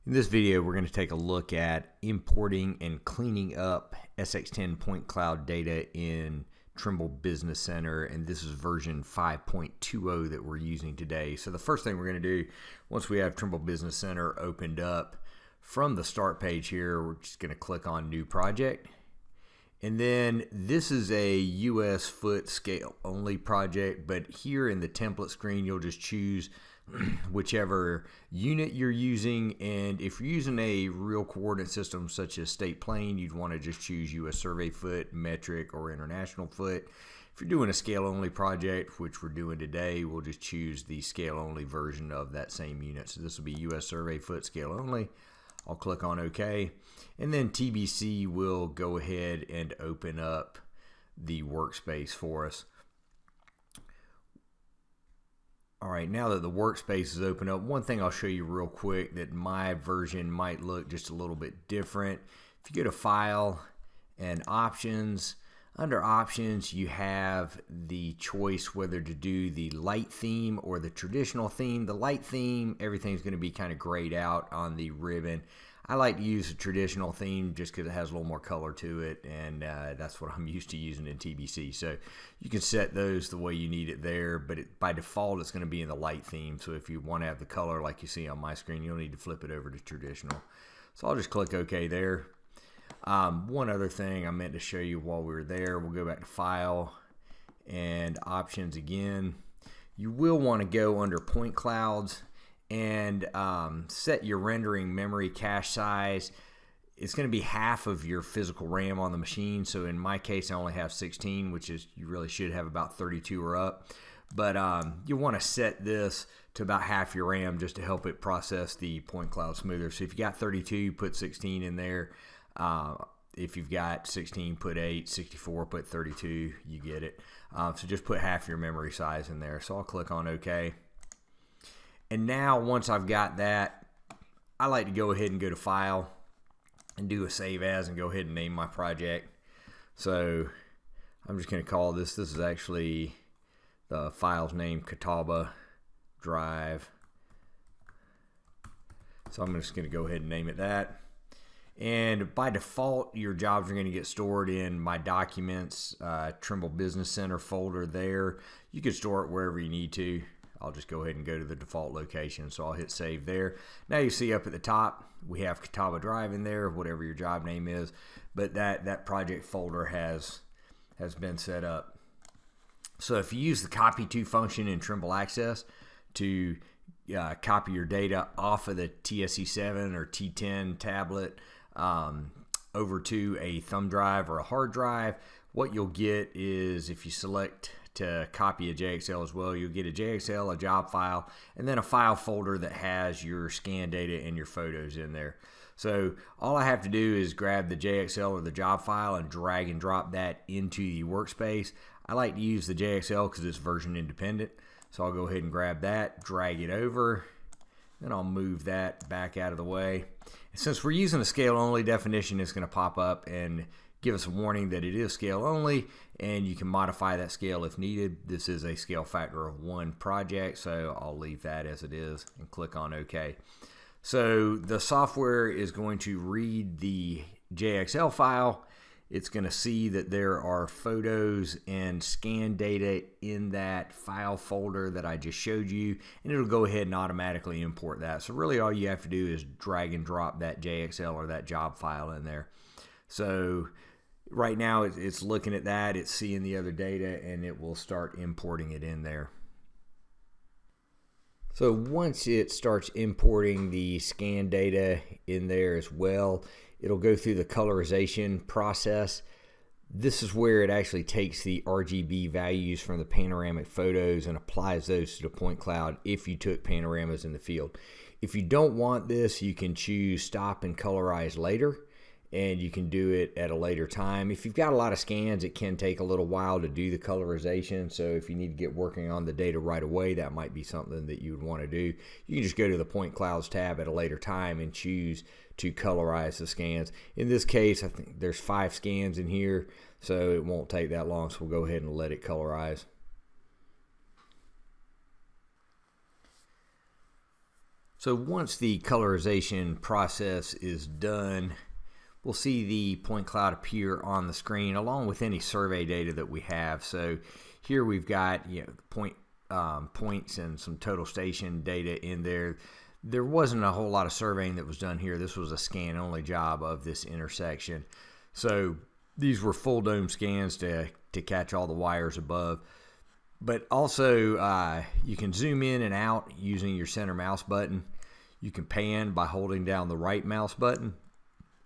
In this video, we're going to take a look at importing and cleaning up SX10 point cloud data in Trimble Business Center, and this is version 5.20 that we're using today. So the first thing we're going to do, once we have Trimble Business Center opened up, from the start page here, we're just going to click on New Project. And then this is a US foot scale only project, but here in the template screen, you'll just choose whichever unit you're using. And if you're using a real coordinate system such as state plane, you'd want to just choose US survey foot, metric, or international foot. If you're doing a scale only project, which we're doing today, we'll just choose the scale only version of that same unit. So this will be US survey foot scale only. I'll click on OK, and then TBC will go ahead and open up the workspace for us. All right, now that the workspace is open up, one thing I'll show you real quick that my version might look just a little bit different. If you go to File and Options, under Options you have the choice whether to do the light theme or the traditional theme. The light theme, everything's going to be kind of grayed out on the ribbon. I like to use a traditional theme just because it has a little more color to it, and that's what I'm used to using in TBC. So you can set those the way you need it there, but by default it's going to be in the light theme. So if you want to have the color like you see on my screen, you'll need to flip it over to traditional. So I'll just click OK there. One other thing I meant to show you while we were there, we'll go back to File and Options again. You will want to go under Point Clouds and set your rendering memory cache size. It's going to be half of your physical RAM on the machine. So in my case, I only have 16, which is, you really should have about 32 or up. But you want to set this to about half your RAM just to help it process the point cloud smoother. So if you got 32, put 16 in there. If you've got 16, put 8, 64, put 32, you get it. So just put half your memory size in there. So I'll click on OK. And now once I've got that, I like to go ahead and go to File and do a Save As and go ahead and name my project. So I'm just going to call this is actually the file's name, Catawba Drive. So I'm just going to go ahead and name it that. And by default, your jobs are going to get stored in My Documents, Trimble Business Center folder there. You can store it wherever you need to. I'll just go ahead and go to the default location. So I'll hit Save there. Now you see up at the top, we have Catawba Drive in there, whatever your job name is. But that project folder has been set up. So if you use the Copy To function in Trimble Access to copy your data off of the TSC7 or T10 tablet over to a thumb drive or a hard drive, what you'll get is, if you select to copy a JXL as well, you'll get a JXL, a job file, and then a file folder that has your scan data and your photos in there. So all I have to do is grab the JXL or the job file and drag and drop that into the workspace. I like to use the JXL because it's version independent. So I'll go ahead and grab that, drag it over, then I'll move that back out of the way. And since we're using a scale only definition, it's going to pop up and give us a warning that it is scale only, and you can modify that scale if needed. This is a scale factor of 1 project, so I'll leave that as it is and click on OK. So the software is going to read the JXL file. It's going to see that there are photos and scan data in that file folder that I just showed you, and it'll go ahead and automatically import that. So really all you have to do is drag and drop that JXL or that job file in there. So right now it's looking at that, it's seeing the other data, and it will start importing it in there. So once it starts importing the scan data in there as well, it'll go through the colorization process. This is where it actually takes the RGB values from the panoramic photos and applies those to the point cloud if you took panoramas in the field. If you don't want this, you can choose Stop and Colorize Later, and you can do it at a later time. If you've got a lot of scans, it can take a little while to do the colorization. So if you need to get working on the data right away, that might be something that you would want to do. You can just go to the Point Clouds tab at a later time and choose to colorize the scans. In this case, I think there's 5 scans in here, so it won't take that long. So we'll go ahead and let it colorize. So once the colorization process is done, we'll see the point cloud appear on the screen along with any survey data that we have. So here we've got points and some total station data in there. There wasn't a whole lot of surveying that was done here. This was a scan only job of this intersection. So these were full dome scans to catch all the wires above. But also you can zoom in and out using your center mouse button. You can pan by holding down the right mouse button,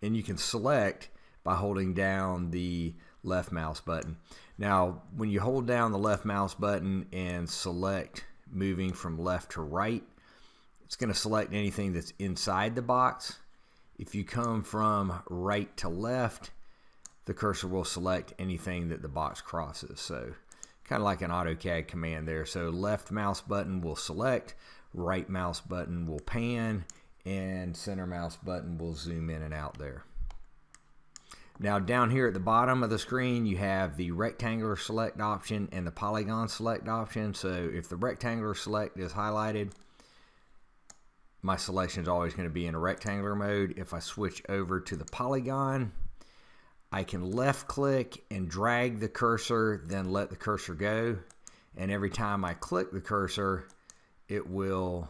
and you can select by holding down the left mouse button. Now, when you hold down the left mouse button and select moving from left to right, it's going to select anything that's inside the box. If you come from right to left, the cursor will select anything that the box crosses. So kind of like an AutoCAD command there. So left mouse button will select, right mouse button will pan, and center mouse button will zoom in and out there. Now down here at the bottom of the screen, you have the rectangular select option and the polygon select option. So if the rectangular select is highlighted, my selection is always going to be in a rectangular mode. If I switch over to the polygon, I can left click and drag the cursor, then let the cursor go. And every time I click the cursor, it will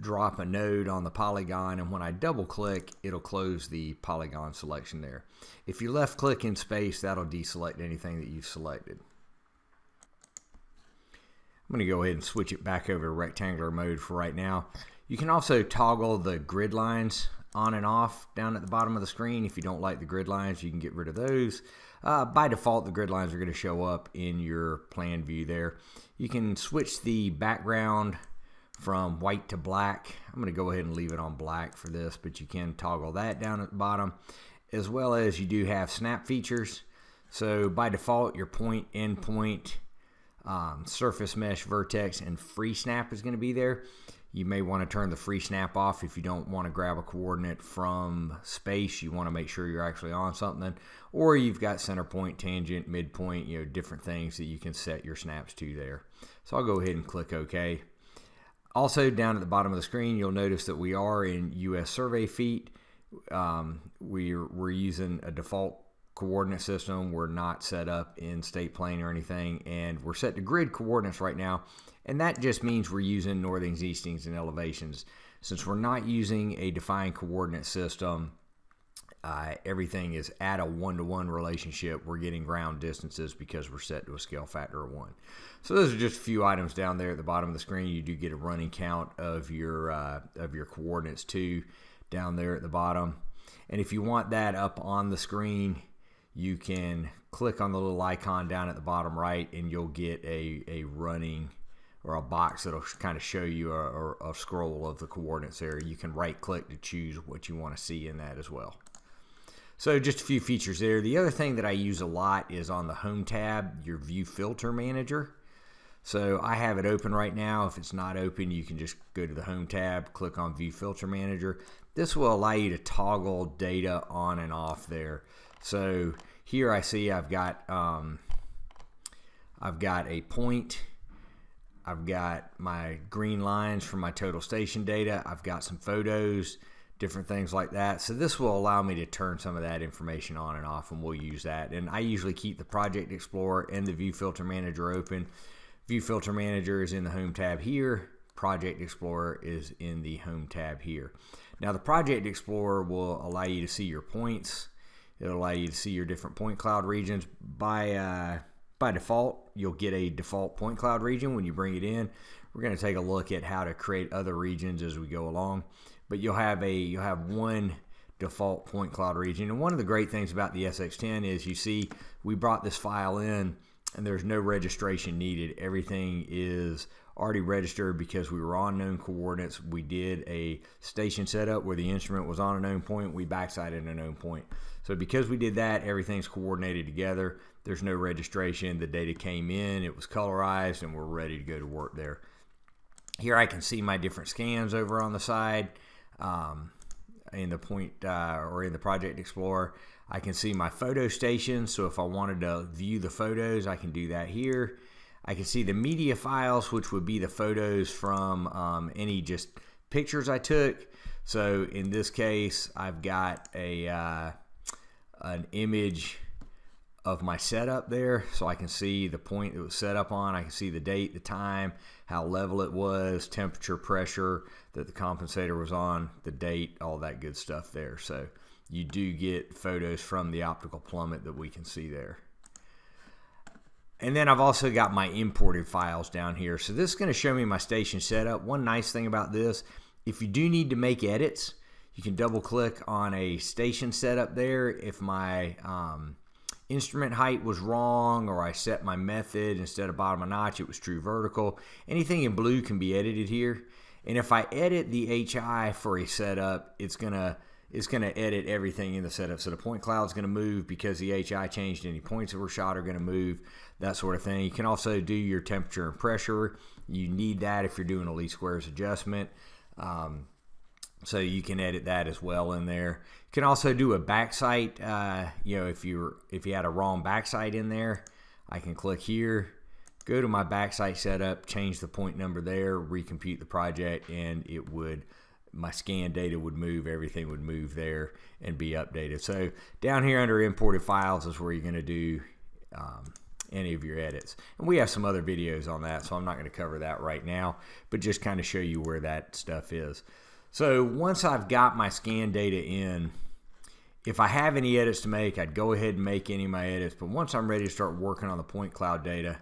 drop a node on the polygon, and when I double click, it'll close the polygon selection there. If you left click in space, that'll deselect anything that you've selected. I'm going to go ahead and switch it back over to rectangular mode for right now. You can also toggle the grid lines on and off down at the bottom of the screen. If you don't like the grid lines, you can get rid of those. By default, the grid lines are going to show up in your plan view there. You can switch the background from white to black. I'm going to go ahead and leave it on black for this, but you can toggle that down at the bottom, as well as you do have snap features. So by default, your point, endpoint, surface mesh, vertex, and free snap is going to be there. You may want to turn the free snap off if you don't want to grab a coordinate from space. You want to make sure you're actually on something, or you've got center point, tangent, midpoint, different things that you can set your snaps to there. So I'll go ahead and click OK. Also, down at the bottom of the screen, you'll notice that we are in US survey feet. We're using a default coordinate system. We're not set up in state plane or anything, and we're set to grid coordinates right now, and that just means we're using northings, eastings, and elevations. Since we're not using a defined coordinate system, everything is at a 1-to-1 relationship. We're getting ground distances because we're set to a scale factor of 1. So those are just a few items down there at the bottom of the screen. You do get a running count of your coordinates too down there at the bottom. And if you want that up on the screen, you can click on the little icon down at the bottom right, and you'll get a running or a box that'll kind of show you a scroll of the coordinates there. You can right click to choose what you want to see in that as well. So just a few features there. The other thing that I use a lot is on the Home tab, your View Filter Manager. So I have it open right now. If it's not open, you can just go to the Home tab, click on View Filter Manager. This will allow you to toggle data on and off there. So here I see I've got a point. I've got my green lines for my total station data. I've got some photos, different things like that. So this will allow me to turn some of that information on and off, and we'll use that. And I usually keep the Project Explorer and the View Filter Manager open. View Filter Manager is in the Home tab here. Project Explorer is in the Home tab here. Now the Project Explorer will allow you to see your points. It'll allow you to see your different point cloud regions. By default, you'll get a default point cloud region when you bring it in. We're going to take a look at how to create other regions as we go along. But you'll have one default point cloud region. And one of the great things about the SX10 is you see we brought this file in and there's no registration needed. Everything is already registered because we were on known coordinates. We did a station setup where the instrument was on a known point. We backsighted a known point. So because we did that, everything's coordinated together. There's no registration. The data came in, it was colorized, and we're ready to go to work there. Here I can see my different scans over on the side in the point or in the Project Explorer. I can see my photo station, so if I wanted to view the photos, I can do that here. I can see the media files, which would be the photos from any just pictures I took. So in this case, I've got an image of my setup there, so I can see the point it was set up on. I can see the date, the time, how level it was, temperature, pressure that the compensator was on, the date, all that good stuff there. So you do get photos from the optical plummet that we can see there. And then I've also got my imported files down here. So this is going to show me my station setup. One nice thing about this, if you do need to make edits, you can double click on a station setup there. If my instrument height was wrong, or I set my method instead of bottom of notch, it was true vertical. Anything in blue can be edited here. And if I edit the HI for a setup, it's gonna edit everything in the setup. So the point cloud's gonna move because the HI changed. Any points that were shot are gonna move, that sort of thing. You can also do your temperature and pressure. You need that if you're doing a least squares adjustment. So you can edit that as well in there. You can also do a backsite. If you had a wrong backsite in there, I can click here, go to my backsite setup, change the point number there, recompute the project, and my scan data would move, everything would move there and be updated. So down here under imported files is where you're going to do any of your edits. And we have some other videos on that, so I'm not going to cover that right now, but just kind of show you where that stuff is. So once I've got my scan data in, if I have any edits to make, I'd go ahead and make any of my edits. But once I'm ready to start working on the point cloud data,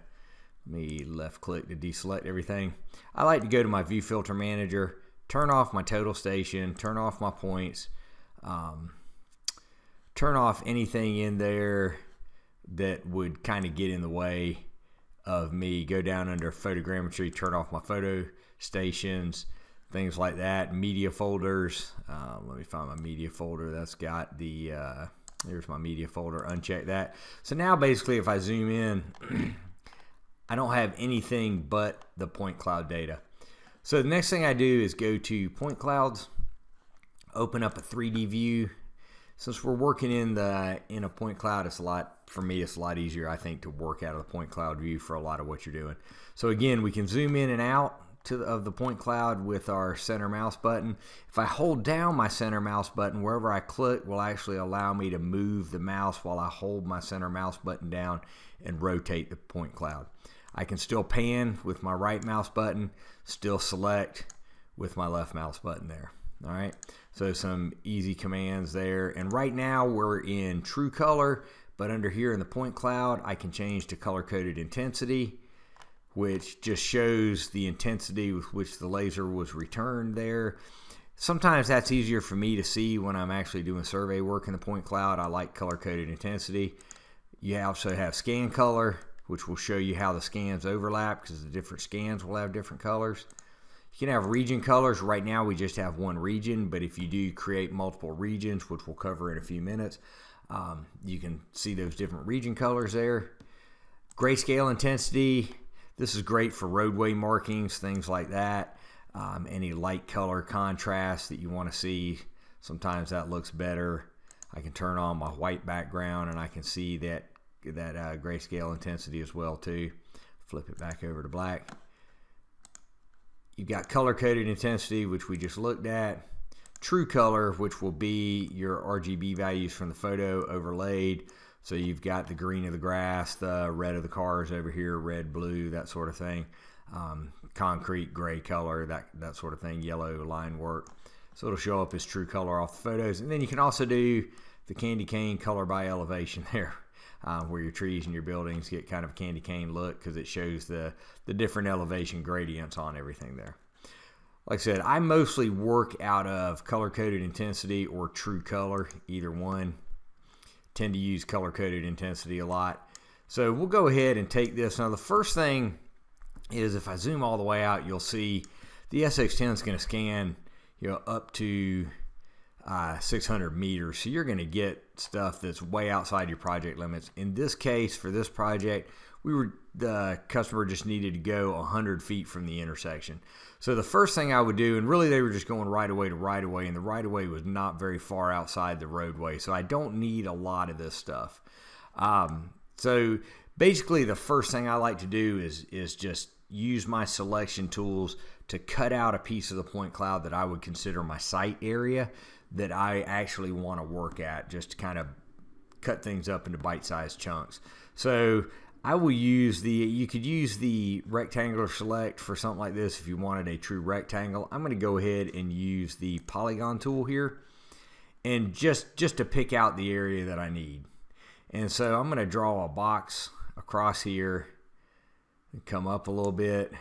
let me left click to deselect everything. I like to go to my view filter manager, turn off my total station, turn off my points, turn off anything in there that would kind of get in the way of me. Go down under photogrammetry, turn off my photo stations, things like that. Media folders, let me find my media folder. That's got the there's my media folder, uncheck that. So now basically if I zoom in, I don't have anything but the point cloud data. So the next thing I do is go to point clouds, open up a 3D view. Since we're working in a point cloud, it's a lot easier, I think, to work out of the point cloud view for a lot of what you're doing. So again, we can zoom in and out of the point cloud with our center mouse button. If I hold down my center mouse button, wherever I click will actually allow me to move the mouse while I hold my center mouse button down and rotate the point cloud. I can still pan with my right mouse button, still select with my left mouse button there. All right, so some easy commands there. And right now we're in true color, but under here in the point cloud, I can change to color coded intensity, which just shows the intensity with which the laser was returned there. Sometimes that's easier for me to see when I'm actually doing survey work in the point cloud. I like color coded intensity. You also have scan color, which will show you how the scans overlap because the different scans will have different colors. You can have region colors. Right now we just have one region, but if you do create multiple regions, which we'll cover in a few minutes, you can see those different region colors there. Grayscale intensity. This is great for roadway markings, things like that. Any light color contrast that you want to see, sometimes that looks better. I can turn on my white background and I can see that grayscale intensity as well too. Flip it back over to black. You've got color coded intensity, which we just looked at. True color, which will be your RGB values from the photo overlaid. So you've got the green of the grass, the red of the cars over here, red, blue, that sort of thing. Concrete, gray color, that sort of thing, yellow line work. So it'll show up as true color off the photos. And then you can also do the candy cane color by elevation there, where your trees and your buildings get kind of a candy cane look because it shows the different elevation gradients on everything there. Like I said, I mostly work out of color-coded intensity or true color, either one. Tend to use color-coded intensity a lot. So we'll go ahead and take this. Now the first thing is if I zoom all the way out, you'll see the SX10 is going to scan up to 600 meters. So you're going to get stuff that's way outside your project limits. In this case, for this project, the customer just needed to go 100 feet from the intersection. So the first thing I would do, and really they were just going right away to right away, and the right away was not very far outside the roadway. So I don't need a lot of this stuff. So basically the first thing I like to do is just use my selection tools to cut out a piece of the point cloud that I would consider my site area that I actually want to work at, just to kind of cut things up into bite-sized chunks. So I will use you could use the rectangular select for something like this if you wanted a true rectangle. I'm going to go ahead and use the polygon tool here, and just to pick out the area that I need. And so I'm going to draw a box across here and come up a little bit,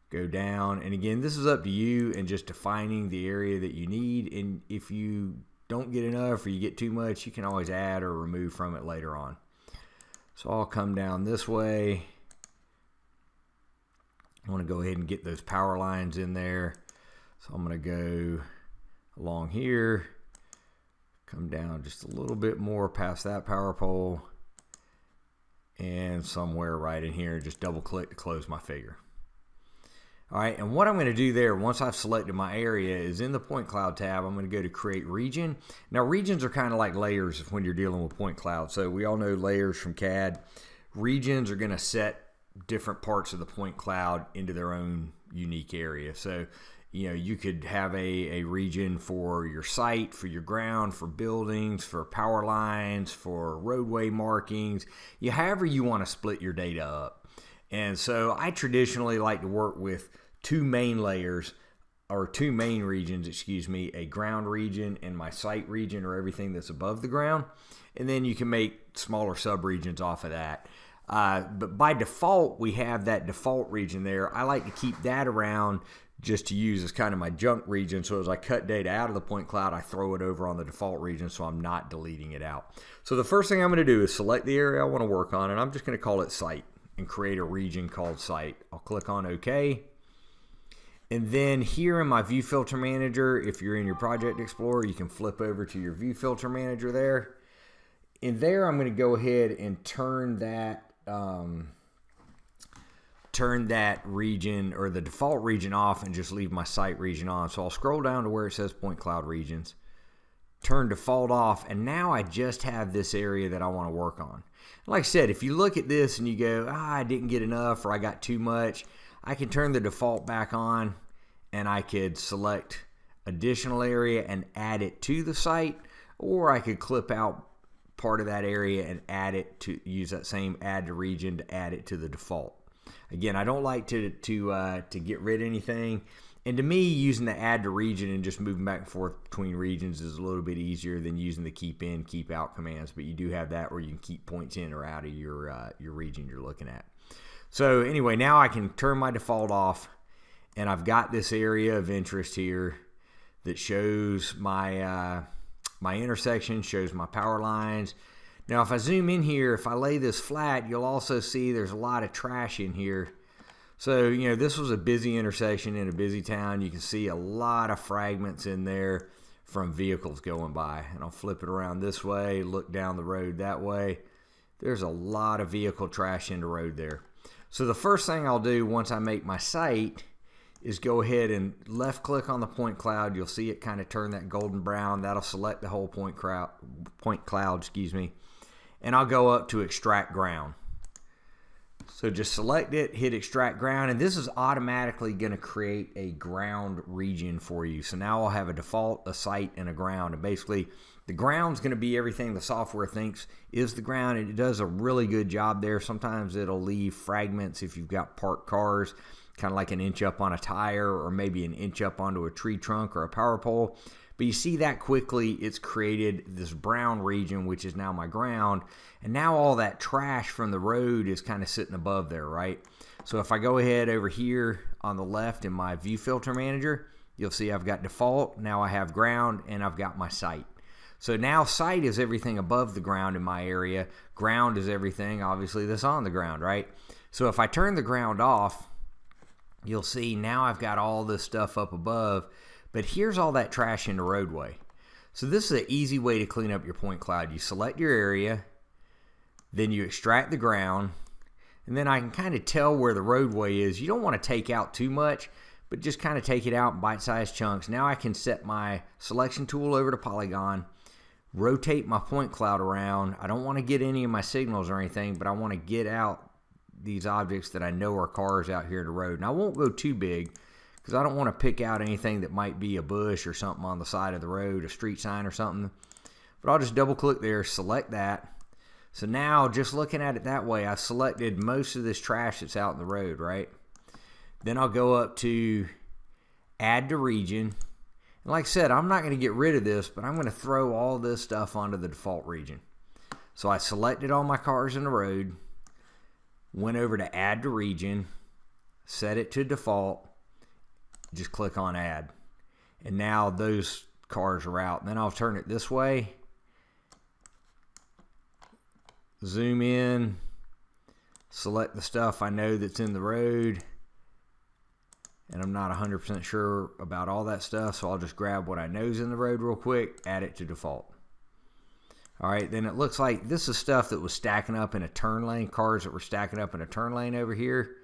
go down, and again, this is up to you and just defining the area that you need. And if you don't get enough or you get too much, you can always add or remove from it later on. So I'll come down this way. I want to go ahead and get those power lines in there. So I'm going to go along here, come down just a little bit more past that power pole, and somewhere right in here, just double click to close my figure. All right, and what I'm going to do there, once I've selected my area, is in the point cloud tab, I'm going to go to create region. Now, regions are kind of like layers when you're dealing with point cloud. So we all know layers from CAD. Regions are going to set different parts of the point cloud into their own unique area. So, you know, you could have a region for your site, for your ground, for buildings, for power lines, for roadway markings, however you want to split your data up. And so I traditionally like to work with two main layers, or two main regions, excuse me, a ground region and my site region, or everything that's above the ground. And then you can make smaller sub-regions off of that. But by default, we have that default region there. I like to keep that around just to use as kind of my junk region. So as I cut data out of the point cloud, I throw it over on the default region so I'm not deleting it out. So the first thing I'm going to do is select the area I want to work on, and I'm just going to call it site and create a region called site. I'll click on OK. And then here in my View Filter Manager, if you're in your Project Explorer, you can flip over to your View Filter Manager there. In there, I'm going to go ahead and turn that region, or the default region, off and just leave my site region on. So I'll scroll down to where it says Point Cloud Regions, turn default off, and now I just have this area that I want to work on. Like I said, if you look at this and you go, I didn't get enough, or I got too much, I can turn the default back on, and I could select additional area and add it to the site, or I could clip out part of that area and add it to, use that same add to region to add it to the default. Again, I don't like to get rid of anything. And to me, using the add to region and just moving back and forth between regions is a little bit easier than using the keep in, keep out commands. But you do have that where you can keep points in or out of your region you're looking at. So anyway, now I can turn my default off, and I've got this area of interest here that shows my my intersection, shows my power lines. Now, if I zoom in here, if I lay this flat, you'll also see there's a lot of trash in here. So, you know, this was a busy intersection in a busy town. You can see a lot of fragments in there from vehicles going by. And I'll flip it around this way, look down the road that way. There's a lot of vehicle trash in the road there. So the first thing I'll do once I make my site is go ahead and left click on the point cloud. You'll see it kind of turn that golden brown. That'll select the whole point cloud, excuse me. And I'll go up to extract ground. So just select it, hit extract ground, and this is automatically going to create a ground region for you. So now I'll have a default, a site, and a ground. And basically the ground's going to be everything the software thinks is the ground, and it does a really good job there. Sometimes it'll leave fragments if you've got parked cars, kind of like an inch up on a tire, or maybe an inch up onto a tree trunk or a power pole. But you see that quickly it's created this brown region, which is now my ground. And now all that trash from the road is kind of sitting above there, right? So if I go ahead over here on the left in my View Filter Manager, you'll see I've got default, now I have ground, and I've got my site. So now site is everything above the ground in my area. Ground is everything, obviously, that's on the ground, right? So if I turn the ground off, you'll see now I've got all this stuff up above, but here's all that trash in the roadway. So this is an easy way to clean up your point cloud. You select your area, then you extract the ground, and then I can kind of tell where the roadway is. You don't want to take out too much, but just kind of take it out in bite-sized chunks. Now I can set my selection tool over to polygon, rotate my point cloud around. I don't want to get any of my signals or anything, but I want to get out these objects that I know are cars out here in the road. And I won't go too big because I don't want to pick out anything that might be a bush or something on the side of the road, a street sign or something. But I'll just double click there, select that. So now just looking at it that way, I've selected most of this trash that's out in the road, right? Then I'll go up to add to region. And like I said, I'm not going to get rid of this, but I'm going to throw all this stuff onto the default region. So I selected all my cars in the road, went over to add to region, set it to default, just click on add. And now those cars are out. And then I'll turn it this way, zoom in, select the stuff I know that's in the road. And I'm not 100% sure about all that stuff, so I'll just grab what I know is in the road real quick, add it to default. All right, then it looks like this is stuff that was stacking up in a turn lane, cars that were stacking up in a turn lane over here.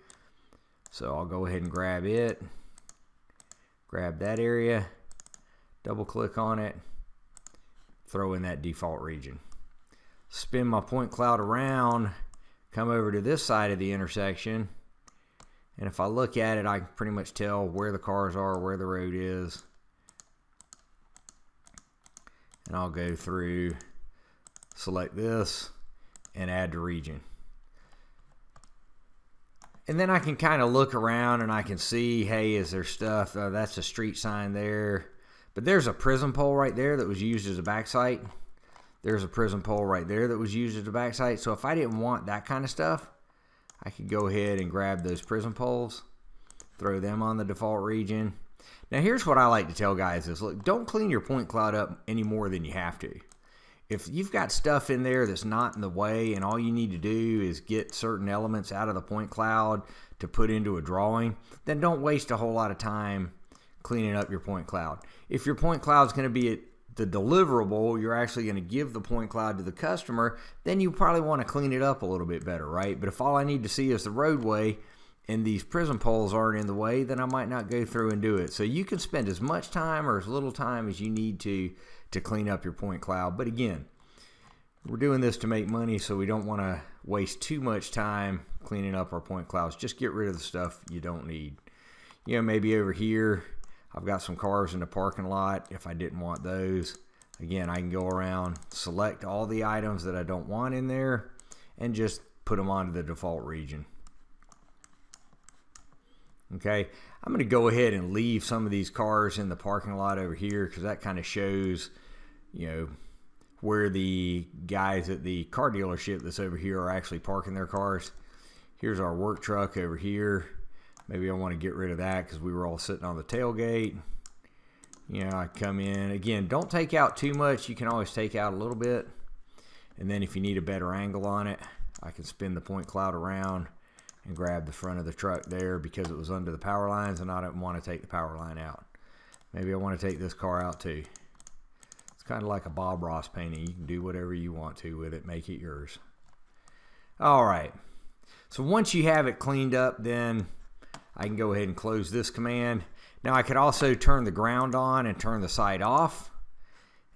So I'll go ahead and grab it, grab that area, double click on it, throw in that default region. Spin my point cloud around, come over to this side of the intersection, and if I look at it, I can pretty much tell where the cars are, where the road is. And I'll go through, select this, and add to region. And then I can kind of look around and I can see, hey, is there stuff? That's a street sign there. But there's a prism pole right there that was used as a backsite. There's a prism pole right there that was used as a backsite. So if I didn't want that kind of stuff, I could go ahead and grab those prism poles, throw them on the default region. Now here's what I like to tell guys is, look, don't clean your point cloud up any more than you have to. If you've got stuff in there that's not in the way and all you need to do is get certain elements out of the point cloud to put into a drawing, then don't waste a whole lot of time cleaning up your point cloud. If your point cloud is going to be at the deliverable, you're actually going to give the point cloud to the customer, then you probably want to clean it up a little bit better, right? But if all I need to see is the roadway and these prism poles aren't in the way, then I might not go through and do it. So you can spend as much time or as little time as you need to clean up your point cloud. But again, we're doing this to make money, so we don't want to waste too much time cleaning up our point clouds. Just get rid of the stuff you don't need. You know, maybe over here, I've got some cars in the parking lot. If I didn't want those, again, I can go around, select all the items that I don't want in there, and just put them onto the default region. Okay, I'm going to go ahead and leave some of these cars in the parking lot over here because that kind of shows, you know, where the guys at the car dealership that's over here are actually parking their cars. Here's our work truck over here. Maybe I want to get rid of that because we were all sitting on the tailgate. You know, I come in. Again, don't take out too much. You can always take out a little bit. And then if you need a better angle on it, I can spin the point cloud around and grab the front of the truck there because it was under the power lines and I don't want to take the power line out. Maybe I want to take this car out too. It's kind of like a Bob Ross painting. You can do whatever you want to with it. Make it yours. All right. So once you have it cleaned up, then I can go ahead and close this command. Now I could also turn the ground on and turn the sight off.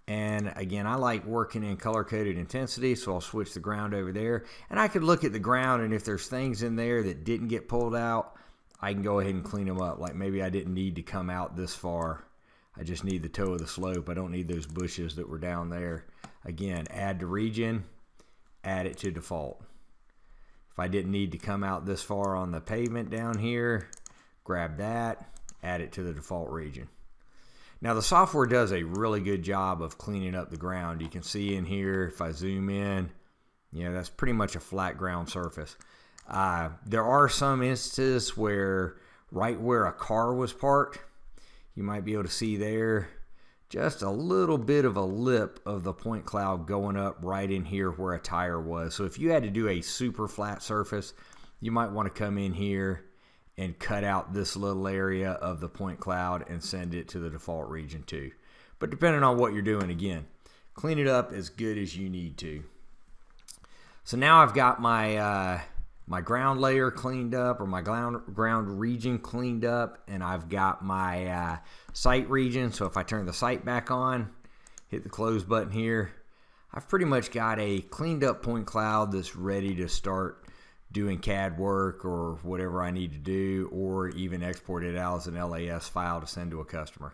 And again, I like working in color-coded intensity, so I'll switch the ground over there. And I could look at the ground, and if there's things in there that didn't get pulled out, I can go ahead and clean them up. Like maybe I didn't need to come out this far. I just need the toe of the slope. I don't need those bushes that were down there. Again, add to region, add it to default. If I didn't need to come out this far on the pavement down here, grab that, add it to the default region. Now the software does a really good job of cleaning up the ground. You can see in here, if I zoom in, you know, that's pretty much a flat ground surface. There are some instances where right where a car was parked, you might be able to see there just a little bit of a lip of the point cloud going up right in here where a tire was. So if you had to do a super flat surface, you might want to come in here and cut out this little area of the point cloud and send it to the default region too. But depending on what you're doing, again, clean it up as good as you need to. So now I've got my my ground layer cleaned up, or my ground region cleaned up, and I've got my site region. So if I turn the site back on, hit the close button here, I've pretty much got a cleaned up point cloud that's ready to start doing CAD work or whatever I need to do, or even export it out as an LAS file to send to a customer.